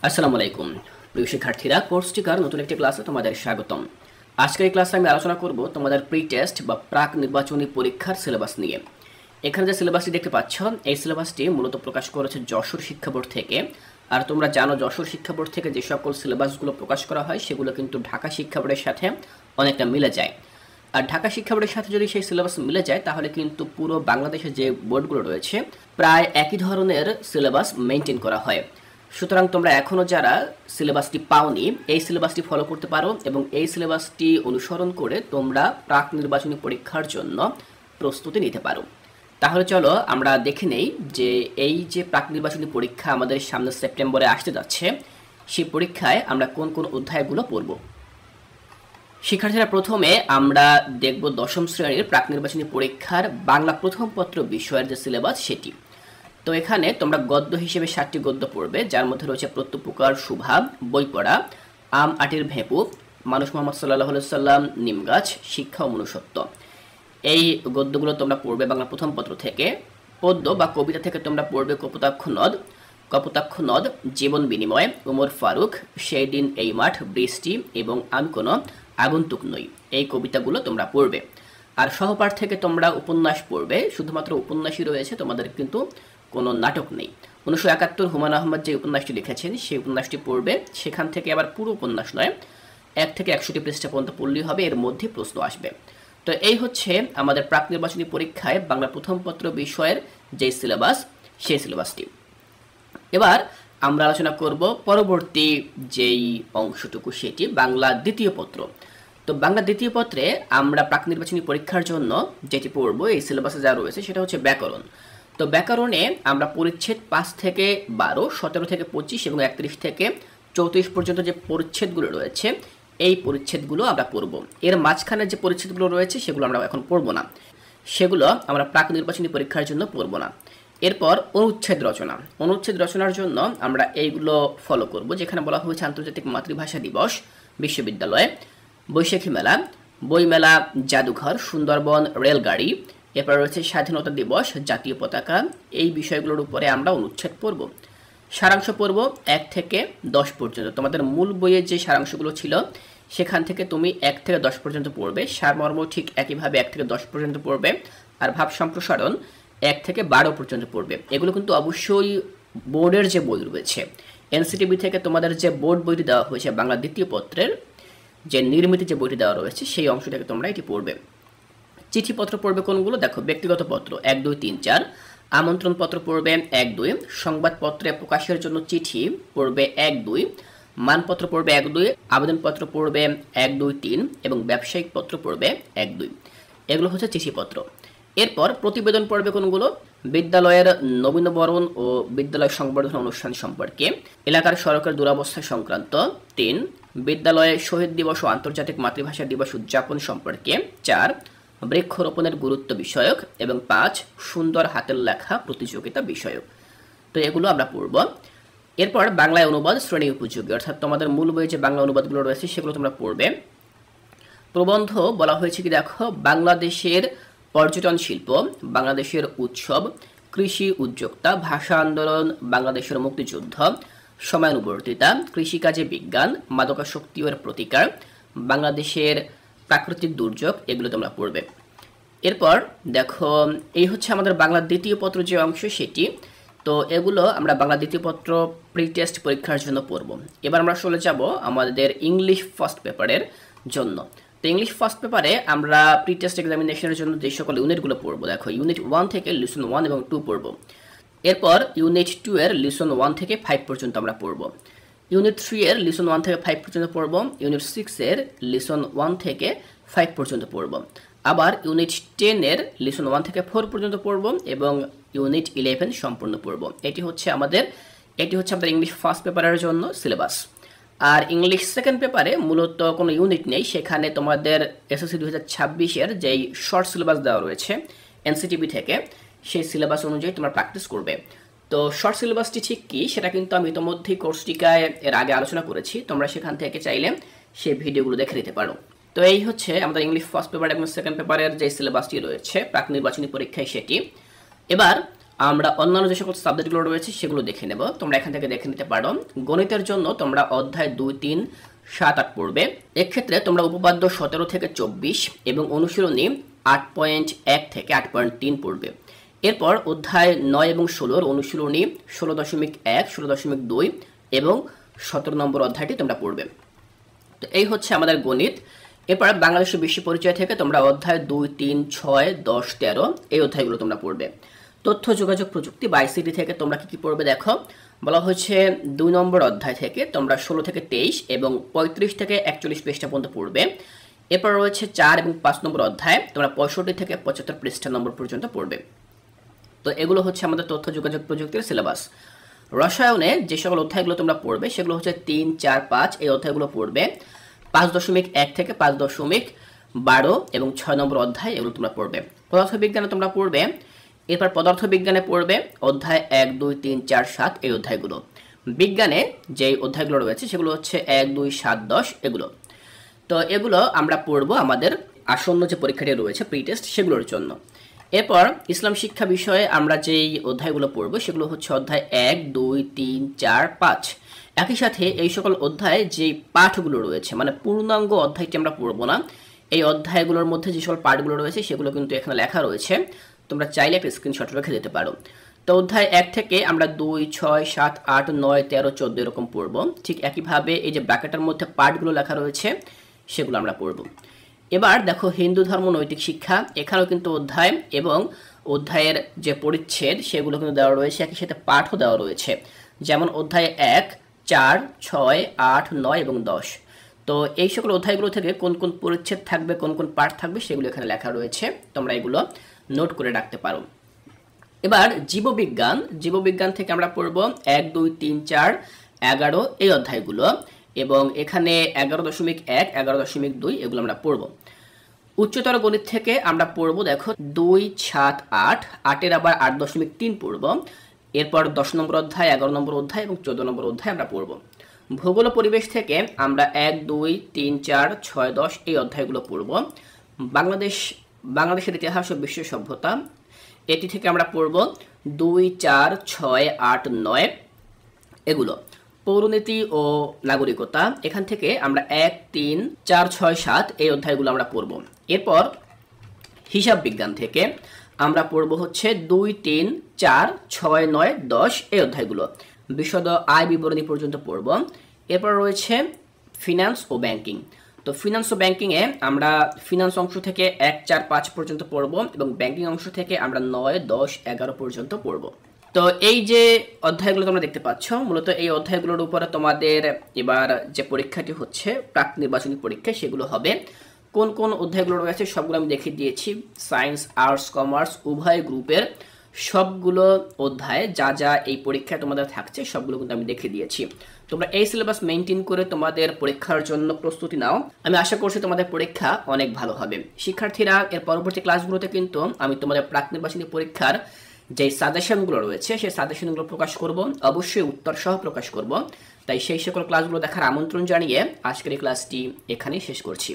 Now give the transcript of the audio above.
আসসালামু আলাইকুম প্রিয় শিক্ষার্থীরা, কোর্স টিকার নতুন একটি ক্লাসে তোমাদের স্বাগতম। আজকের এই ক্লাসে আমি আলোচনা করব তোমাদের প্রি টেস্ট বা প্রাক নির্বাচনী পরীক্ষার সিলেবাস নিয়ে। এখানে যে সিলেবাসটি দেখতে পাচ্ছ, এই সিলেবাসটি মূলত প্রকাশ করেছে যশোর শিক্ষা বোর্ড থেকে। আর তোমরা জানো, যশোর শিক্ষা বোর্ড থেকে যে সকল সিলেবাসগুলো প্রকাশ করা হয় সেগুলো কিন্তু ঢাকা শিক্ষা বোর্ডের সাথে অনেকটা মিলে যায়। আর ঢাকা শিক্ষা বোর্ডের সাথে যদি সেই সিলেবাস মিলে যায় তাহলে কিন্তু পুরো বাংলাদেশে যে বোর্ডগুলো রয়েছে প্রায় একই ধরনের সিলেবাস মেনটেন করা হয়। সুতরাং তোমরা এখনও যারা সিলেবাসটি পাওনি, এই সিলেবাসটি ফলো করতে পারো এবং এই সিলেবাসটি অনুসরণ করে তোমরা প্রাক নির্বাচনী পরীক্ষার জন্য প্রস্তুতি নিতে পারো। তাহলে চলো আমরা দেখে নেই যে এই যে প্রাক নির্বাচনী পরীক্ষা আমাদের সামনে সেপ্টেম্বরে আসতে যাচ্ছে, সেই পরীক্ষায় আমরা কোন কোন অধ্যায়গুলো পড়ব। শিক্ষার্থীরা, প্রথমে আমরা দেখব দশম শ্রেণীর প্রাক নির্বাচনী পরীক্ষার বাংলা প্রথম পত্র বিষয়ের যে সিলেবাস সেটি। তো এখানে তোমরা গদ্য হিসেবে 7টি গদ্য পড়বে, যার মধ্যে রয়েছে প্রত্যুপকার, শুভা, বই পড়া, আম আটির ভেঁপু, মানুষ মোহাম্মদ সাল্লাল্লাহু আলাইহি সাল্লাম, নিমগাছ, শিক্ষা ও মনুষ্যত্ব। এই গদ্যগুলো তোমরা পড়বে বাংলা প্রথম পত্র থেকে। পদ্য বা কবিতা থেকে তোমরা পড়বে কপোতাক্ষ নদ, জীবন বিনিময়, উমর ফারুক, সেই দিন এই মাঠ, বৃষ্টি এবং আমি কোনো আগন্তুক নই। এই কবিতাগুলো তোমরা পড়বে। আর সহপাঠ থেকে তোমরা উপন্যাস পড়বে, শুধুমাত্র উপন্যাসই রয়েছে, তোমাদের কিন্তু কোনো নাটক নেই। 1971 হুমায়ুন আহমেদ যে উপন্যাসটি লিখেছেন সেই উপন্যাসটি পড়বে। সেখান থেকে আবার পুরো উপন্যাস নয়, 1 থেকে 61 পৃষ্ঠা পর্যন্ত পড়লেই হবে, এর মধ্যে প্রশ্ন আসবে। তো এই হচ্ছে আমাদের প্রাক নির্বাচনী পরীক্ষায় বাংলা প্রথম পত্র বিষয়ের যে সিলেবাস, সেই সিলেবাসটি। এবার আমরা আলোচনা করব পরবর্তী যেই অংশটুকু, সেটি বাংলা দ্বিতীয় পত্র। তো বাংলা দ্বিতীয় পত্রে আমরা প্রাক নির্বাচনী পরীক্ষার জন্য যেটি পড়ব, এই সিলেবাসে যা রয়েছে সেটা হচ্ছে ব্যাকরণ। তো ব্যাকরণে আমরা পরিচ্ছেদ 5 থেকে 12, 17 থেকে 25 এবং 31 থেকে 34 পর্যন্ত যে পরিচ্ছেদগুলো রয়েছে, এই পরিচ্ছেদগুলো আমরা পড়ব। এর মাঝখানে যে পরিচ্ছেদগুলো রয়েছে সেগুলো আমরা এখন পড়ব না, সেগুলো আমরা প্রাক নির্বাচনী পরীক্ষার জন্য পড়ব না। এরপর অনুচ্ছেদ রচনার জন্য আমরা এইগুলো ফলো করব, যেখানে বলা হয়েছে আন্তর্জাতিক মাতৃভাষা দিবস, বিশ্ববিদ্যালয়, বৈশাখী মেলা, বইমেলা, জাদুঘর, সুন্দরবন, রেলগাড়ি। এরপর রয়েছে স্বাধীনতা দিবস, জাতীয় পতাকা। এই বিষয়গুলোর উপরে আমরা অনুচ্ছেদ পড়ব। সারাংশ পড়ব 1 থেকে 10 পর্যন্ত। তোমাদের মূল বইয়ের যে সারাংশগুলো ছিল সেখান থেকে তুমি 1 থেকে 10 পর্যন্ত পড়বে। সারমর্ম ঠিক একইভাবে 1 থেকে 10 পর্যন্ত পড়বে। আর ভাব সম্প্রসারণ 1 থেকে 12 পর্যন্ত পড়বে। এগুলো কিন্তু অবশ্যই বোর্ডের যে বই রয়েছে, এনসিটিভি থেকে তোমাদের যে বোর্ড বইটি দেওয়া হয়েছে বাংলা দ্বিতীয় পত্রের যে নির্মিত যে বইটি দেওয়া রয়েছে সেই অংশ থেকে তোমরা এটি পড়বে। চিঠিপত্র পড়বে কোনগুলো দেখো, ব্যক্তিগত পত্র 1, 2, 3, 4, আমন্ত্রণ পত্র পড়বে 1, 2, সংবাদপত্রে প্রকাশের জন্য চিঠি পড়বে 1, 2, মানপত্র পড়বে 1, 2, আবেদনপত্র পড়বে 1, 2, 3 এবং ব্যবসায়িক পত্র পড়বে 1, 2। এগুলো হচ্ছে চিঠিপত্র। এরপর প্রতিবেদন পড়বে কোনগুলো, বিদ্যালয়ের নবীনবরণ ও বিদ্যালয় সংবর্ধনা অনুষ্ঠান সম্পর্কে, এলাকার সড়কের দুরবস্থা সংক্রান্ত 3, বিদ্যালয়ে শহীদ দিবস ও আন্তর্জাতিক মাতৃভাষা দিবস উদযাপন সম্পর্কে 4, বৃক্ষরোপণের গুরুত্ব বিষয়ক এবং 5, সুন্দর হাতের লেখা প্রতিযোগিতা বিষয়ক। তো এগুলো আমরা পড়ব। এরপর বাংলায় অনুবাদ শ্রেণী উপযোগী, অর্থাৎ তোমাদের মূল বইয়ে যে বাংলা অনুবাদগুলো রয়েছে সেগুলো তোমরা পড়বে। প্রবন্ধ বলা হয়েছে কি দেখো, বাংলাদেশের পর্যটন শিল্প, বাংলাদেশের উৎসব, কৃষি উদ্যোক্তা, ভাষা আন্দোলন, বাংলাদেশের মুক্তিযুদ্ধ, সময়ানুবর্তিতা, কৃষিকাজে বিজ্ঞান, মাদকাসক্তি এর প্রতিকার, বাংলাদেশের প্রাকৃতিক দুর্যোগ, এগুলো তোমরা পড়বে। এরপর দেখো, এই হচ্ছে আমাদের বাংলা দ্বিতীয় পত্র যে অংশ সেটি। তো এগুলো আমরা বাংলা দ্বিতীয় পত্র প্রি টেস্ট পরীক্ষার জন্য পড়ব। এবার আমরা চলে যাব আমাদের ইংলিশ ফার্স্ট পেপারের জন্য। তো ইংলিশ ফার্স্ট পেপারে আমরা প্রি টেস্ট এক্সামিনেশনের জন্য যে সকল ইউনিটগুলো পড়বো, দেখো ইউনিট 1 থেকে লিসন 1 এবং 2 পড়ব। এরপর ইউনিট 2 এর লিসন 1 থেকে 5 পর্যন্ত আমরা পড়ব। ইউনিট 3 এর লিসন 1 থেকে 5 পর্যন্ত পড়ব। ইউনিট 6 এর লিসন 1 থেকে 5 পর্যন্ত পড়ব। আবার ইউনিট 10 এর লিসন 1 থেকে 4 পর্যন্ত পড়ব এবং ইউনিট 11 সম্পূর্ণ পড়ব। এটি হচ্ছে আমাদের ইংলিশ ফার্স্ট পেপারের জন্য সিলেবাস। আর ইংলিশ সেকেন্ড পেপারে মূলত কোনো ইউনিট নেই, সেখানে তোমাদের এসএসসি 2026 এর যেই শর্ট সিলেবাস দেওয়া রয়েছে এনসিটিভি থেকে, সেই সিলেবাস অনুযায়ী তোমরা প্র্যাকটিস করবে। তো শর্ট সিলেবাসটি ঠিক কি সেটা কিন্তু আমি ইতিমধ্যেই কোর্স টিকায় এর আগে আলোচনা করেছি, তোমরা সেখান থেকে চাইলে সেই ভিডিওগুলো দেখে নিতে পারো। তো এই হচ্ছে আমাদের ইংলিশ ফার্স্ট পেপার এবং সেকেন্ড পেপারের যে সিলেবাসটি রয়েছে প্রাক নির্বাচনী পরীক্ষায় সেটি। এবার আমরা অন্যান্য যে সকল সাবজেক্টগুলো রয়েছে সেগুলো দেখে নেব। তোমরা এখান থেকে দেখে নিতে পারো। গণিতের জন্য তোমরা অধ্যায় 2, 3, 7, 8 পড়বে। এক্ষেত্রে তোমরা উপপাদ্য 17 থেকে 24 এবং অনুশীলনী 8.1 থেকে 8.3 পড়বে। এরপর অধ্যায় 9 এবং 16 অনুশীলনী 16.1, 16.2 এবং 17 নম্বর অধ্যায়টি তোমরা পড়বে। তো এই হচ্ছে আমাদের গণিত। এরপর বাংলাদেশের বিশ্ব পরিচয় থেকে তোমরা অধ্যায় 2, 3, 6, 10, 13 এই অধ্যায়গুলো তোমরা পড়বে। তথ্য যোগাযোগ প্রযুক্তি বা আইসিটি থেকে তোমরা কি পড়বে দেখো, বলা হচ্ছে 2 নম্বর অধ্যায় থেকে তোমরা 16 থেকে 23 এবং 35 থেকে 41 পৃষ্ঠা পর্যন্ত পড়বে। এরপর রয়েছে 4 এবং 5 নম্বর অধ্যায়, তোমরা 65 থেকে 75 পৃষ্ঠা নম্বর পর্যন্ত পড়বে। তো এগুলো হচ্ছে আমাদের তথ্য যোগাযোগ প্রযুক্তির সিলেবাস। রসায়নে যে সকল অধ্যায়গুলো তোমরা পড়বে সেগুলো হচ্ছে 3, 4, 5 এই অধ্যায়গুলো পড়বে। 5.1 থেকে 5.12 এবং 6 নম্বর অধ্যায় এগুলো তোমরা পড়বে। পদার্থবিজ্ঞানে তোমরা পড়বে, এরপর পদার্থবিজ্ঞানে পড়বে অধ্যায় 1, 2, 3, 4, 7 এই অধ্যায়গুলো। বিজ্ঞানে যে অধ্যায়গুলো রয়েছে সেগুলো হচ্ছে 1, 2, 7, 10 এগুলো। তো এগুলো আমরা পড়বো আমাদের আসন্ন যে পরীক্ষাটি রয়েছে প্রি টেস্ট সেগুলোর জন্য। এরপর ইসলাম শিক্ষা বিষয়ে আমরা যেই অধ্যায়গুলো পড়বো সেগুলো হচ্ছে অধ্যায় 1, 2, 3, 4, 5। একই সাথে এই সকল অধ্যায়ে যে পাঠগুলো রয়েছে মানে পূর্ণাঙ্গ অধ্যায়টি আমরা পড়বো না, এই অধ্যায়গুলোর মধ্যে যে সকল পাঠগুলো রয়েছে সেগুলো কিন্তু এখানে লেখা রয়েছে, তোমরা চাইলে একটা স্ক্রিনশট রেখে দিতে পারো। তো অধ্যায় 1 থেকে আমরা 2, 6, 7, 8, 9, 13, 14 এরকম পড়বো। ঠিক একইভাবে এই যে ব্র্যাকেটের মধ্যে পাঠগুলো লেখা রয়েছে সেগুলো আমরা পড়বো। এবার দেখো হিন্দু ধর্ম নৈতিক শিক্ষা, এখানেও কিন্তু অধ্যায় এবং অধ্যায়ের যে পরিচ্ছেদ সেগুলো কিন্তু দেওয়া রয়েছে, একই সাথে পাঠও দেওয়া রয়েছে। যেমন অধ্যায় 1, 4, 6, 8, 9 এবং 10। তো এই সকল অধ্যায়গুলো থেকে কোন কোন পরিচ্ছেদ থাকবে, কোন কোন পাঠ থাকবে সেগুলো এখানে লেখা রয়েছে, তোমরা এগুলো নোট করে রাখতে পারো। এবার জীববিজ্ঞান থেকে আমরা পড়ব 1, 2, 3, 4, 11 এই অধ্যায়গুলো এবং এখানে 11.1, 11.2 এগুলো আমরা পড়ব। উচ্চতর গণিত থেকে আমরা পড়ব দেখো 2, 7, 8, 8-এর আবার 8.3 পড়ব। এরপর 10 নম্বর অধ্যায়, 11 নম্বর অধ্যায় এবং 14 নম্বর অধ্যায় আমরা পড়ব। ভূগোল ও পরিবেশ থেকে আমরা 1, 2, 3, 4, 6, 10 এই অধ্যায়গুলো পড়ব। বাংলাদেশের ইতিহাস ও বিশ্ব সভ্যতা, এটি থেকে আমরা পড়ব 2, 4, 6, 8, 9 এগুলো। পৌরনীতি ও নাগরিকতা, এখান থেকে আমরা 1, 3, 4, 6, 7 এই অধ্যায়গুলো আমরা পড়ব। এরপর হিসাব বিজ্ঞান থেকে আমরা পড়ব হচ্ছে 2, 3, 4, 6, 9, 10 এই অধ্যায়গুলো। বিশদ আয় বিবরণী পর্যন্ত পড়ব। এরপর রয়েছে ফিনান্স ও ব্যাংকিং। তো ফিনান্স ও ব্যাংকিংয়ে আমরা ফিনান্স অংশ থেকে 1, 4, 5 পর্যন্ত পড়ব এবং ব্যাংকিং অংশ থেকে আমরা 9, 10, 11 পর্যন্ত পড়ব। তো এই যে অধ্যায়গুলো তোমরা দেখতে পাচ্ছ, মূলত এই অধ্যায়গুলোর উপরে তোমাদের এবার যে পরীক্ষাটি হচ্ছে প্রাক নির্বাচনী পরীক্ষা সেগুলো হবে। কোন কোন অধ্যায়গুলো রয়েছে সবগুলো আমি দেখিয়ে দিয়েছি। সায়েন্স, আর্টস, কমার্স উভয় গ্রুপের সবগুলো অধ্যায় যা যা এই পরীক্ষায় তোমাদের থাকছে সবগুলো কিন্তু আমি দেখিয়ে দিয়েছি। তোমরা এই সিলেবাস মেনটেন করে তোমাদের পরীক্ষার জন্য প্রস্তুতি নাও। আমি আশা করছি তোমাদের পরীক্ষা অনেক ভালো হবে। শিক্ষার্থীরা, এর পরবর্তী ক্লাসগুলোতে কিন্তু আমি তোমাদের প্রাক নির্বাচনী পরীক্ষার যে সাজেশনগুলো রয়েছে সেই সাজেশনগুলো প্রকাশ করব, অবশ্যই উত্তর সহ প্রকাশ করব। তাই সেই সকল ক্লাসগুলো দেখার আমন্ত্রণ জানিয়ে আজকের এই ক্লাসটি এখানেই শেষ করছি।